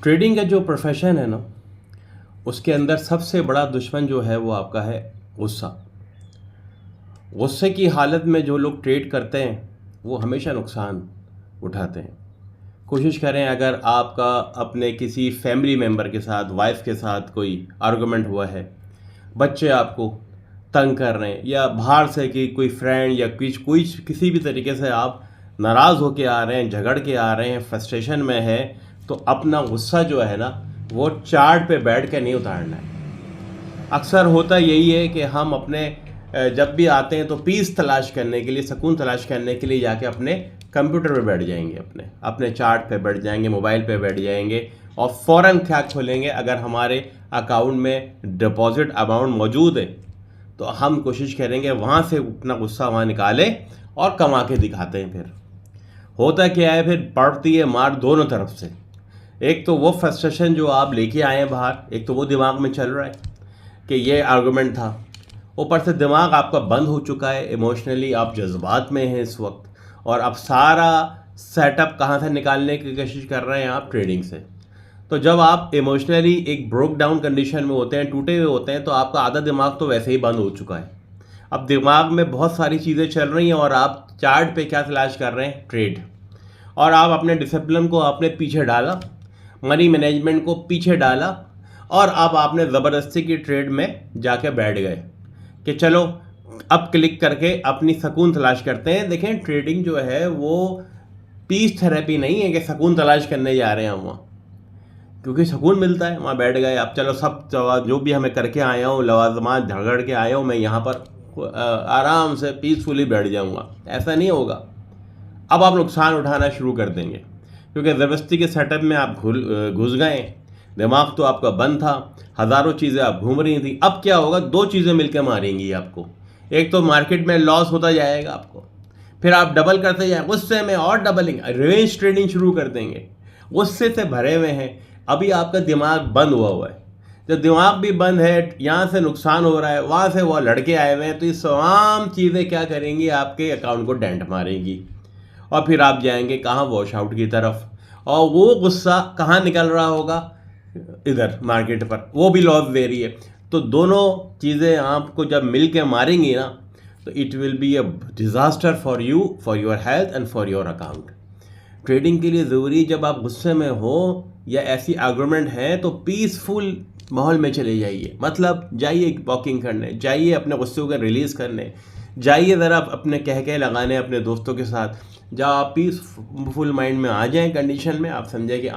Trading का जो profession है ना, उसके अंदर सबसे बड़ा दुश्मन जो है वो आपका है गुस्सा। गुस्से की हालत में जो लोग ट्रेड करते हैं वो हमेशा नुकसान उठाते हैं। कोशिश करें, अगर आपका अपने किसी फैमिली मेम्बर के साथ, वाइफ के साथ कोई आर्गुमेंट हुआ है, बच्चे आपको तंग कर रहे हैं, या बाहर से कि कोई फ्रेंड या कोई किसी भी तरीके से आप नाराज़ होके आ रहे हैं, झगड़ के आ रहे हैं, फ्रस्ट्रेशन में है, तो अपना गुस्सा जो है ना वो चार्ट पे बैठ के नहीं उतारना है। अक्सर होता यही है कि हम अपने जब भी आते हैं तो पीस तलाश करने के लिए, सुकून तलाश करने के लिए जाके अपने कंप्यूटर पे बैठ जाएंगे, अपने अपने चार्ट पे बैठ जाएंगे, मोबाइल पे बैठ जाएंगे और फ़ौरन क्या खोलेंगे। अगर हमारे अकाउंट में डिपॉजिट अमाउंट मौजूद है तो हम कोशिश करेंगे वहाँ से अपना गुस्सा वहाँ निकालें और कमा के दिखाते हैं। फिर होता क्या है, फिर पड़ती है मार दोनों तरफ से। एक तो वो फ्रस्ट्रेशन जो आप लेके आए हैं बाहर, एक तो वो दिमाग में चल रहा है कि ये आर्गुमेंट था, ऊपर से दिमाग आपका बंद हो चुका है, इमोशनली आप जज्बात में हैं इस वक्त, और अब सारा सेटअप कहाँ से निकालने की कोशिश कर रहे हैं आप? ट्रेडिंग से। तो जब आप इमोशनली एक ब्रोक डाउन कंडीशन में होते हैं, टूटे हुए होते हैं, तो आपका आधा दिमाग तो वैसे ही बंद हो चुका है। अब दिमाग में बहुत सारी चीज़ें चल रही हैं और आप चार्ट पे क्या तलाश कर रहे हैं? ट्रेड। और आप अपने डिसिप्लिन को आपने पीछे डाला, मनी मैनेजमेंट को पीछे डाला, और अब आपने ज़बरदस्ती की ट्रेड में जाके बैठ गए कि चलो अब क्लिक करके अपनी सुकून तलाश करते हैं। देखें, ट्रेडिंग जो है वो पीस थेरेपी नहीं है कि सुकून तलाश करने जा रहे हैं हम वहाँ, क्योंकि सुकून मिलता है वहाँ बैठ गए। अब चलो सब जो भी हमें करके आया हूँ, लवाजमात झगड़ के आया हूँ, मैं यहाँ पर आराम से पीसफुली बैठ जाऊँगा। ऐसा नहीं होगा। अब आप नुकसान उठाना शुरू कर देंगे, क्योंकि ज़बरदस्ती के सेटअप में आप घुस गए। दिमाग तो आपका बंद था, हज़ारों चीज़ें आप घूम रही थी। अब क्या होगा? दो चीज़ें मिलकर मारेंगी आपको। एक तो मार्केट में लॉस होता जाएगा आपको, फिर आप डबल करते जाए गुस्से में, और डबलिंग रिवेंज ट्रेडिंग शुरू कर देंगे। गुस्से से भरे हुए हैं, अभी आपका दिमाग बंद हुआ है। जब दिमाग भी बंद है, यहाँ से नुकसान हो रहा है, वहाँ से वो लड़के आए हुए हैं, तो ये तमाम चीज़ें क्या करेंगी? आपके अकाउंट को डेंट मारेंगी, और फिर आप जाएंगे कहाँ? वॉश आउट की तरफ। और वो गुस्सा कहाँ निकल रहा होगा? इधर मार्केट पर, वो भी लॉस दे रही है। तो दोनों चीज़ें आपको जब मिल के मारेंगी ना, तो it will be a disaster for you, for your health and for your account. Trading के लिए ज़रूरी, जब आप गुस्से में हो या ऐसी आर्गुमेंट है, तो पीसफुल माहौल में चले जाइए। मतलब जाइए वॉकिंग करने, जाइए अपने गुस्से को रिलीज़ करने, जाइए ज़रा अपने कह लगाने अपने दोस्तों के साथ। जब आप पीसफुल माइंड में आ जाएं कंडीशन में, आप समझें कि